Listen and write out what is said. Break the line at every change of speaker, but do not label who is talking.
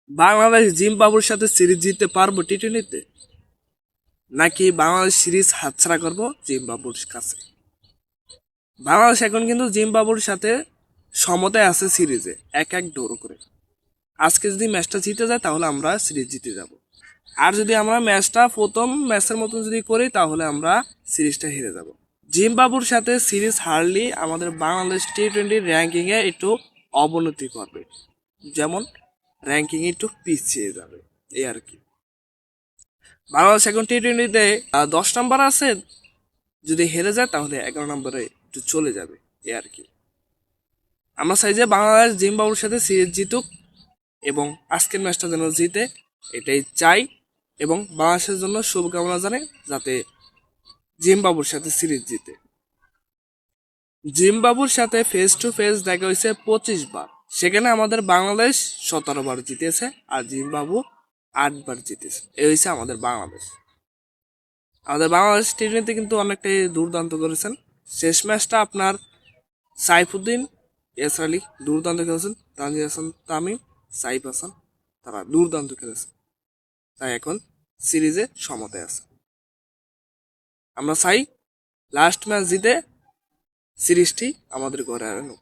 বাংলাদেশ জিম্বাবুর সাথে সিরিজ জিততে পারবো টি-20-তে, নাকি বাংলাদেশ সিরিজ হাতছাড়া করব জিম্বাবুর কাছে? বাংলাদেশ এখন কিন্তু জিম্বাবুর সাথে সমতায় আছে সিরিজে, এক এক ড্র করে। আজকে যদি ম্যাচটা জিতে যায় তাহলে আমরা সিরিজ জিতে যাব, আর যদি আমরা ম্যাচটা প্রথম ম্যাচের মতন যদি করি তাহলে আমরা সিরিজটা হেরে যাব। জিম্বাবুর সাথে সিরিজ হারলে আমাদের বাংলাদেশ টি-20 র্যাঙ্কিংয়ে একটু অবনতি করবে, যেমন র্যাঙ্কিং একটু পিছিয়ে যাবে, এই আর কি। বাংলাদেশ এখন টি-20তে 10 নম্বর আছে, যদি হেরে যায় তাহলে 11 নম্বরে একটু চলে যাবে, এই আর কি। আমরা চাই যে বাংলাদেশ জিম্বাবুর সাথে সিরিজ জিতুক এবং আজকের ম্যাচটা যেন জিতে, এটাই চাই। এবং বাংলাদেশের জন্য শুভকামনা জানাই যাতে জিম্বাবুর সাথে সিরিজ জিতে। জিম্বাবুর সাথে ফেস টু ফেস দেখা হয়েছে 25 বার, সেখানে আমাদের বাংলাদেশ 17 বার জিতেছে আর জিম্বাবু 8 বার জিতেছে। এই হয়েছে আমাদের বাংলাদেশ। আমাদের বাংলাদেশ টি-20 কিন্তু অনেকটাই দুর্দান্ত করেছেন। শেষ ম্যাচটা আপনার সাইফুদ্দিন, এস আলী দুর্দান্ত খেলেছেন, তানজিদ হাসান তামিম, সাইফ হাসান তারা দুর্দান্ত খেলেছে, তাই এখন সিরিজে সমতায় আছে। আমরা চাই লাস্ট ম্যাচ জিতে সিরিজটি আমাদের ঘরে আনুক।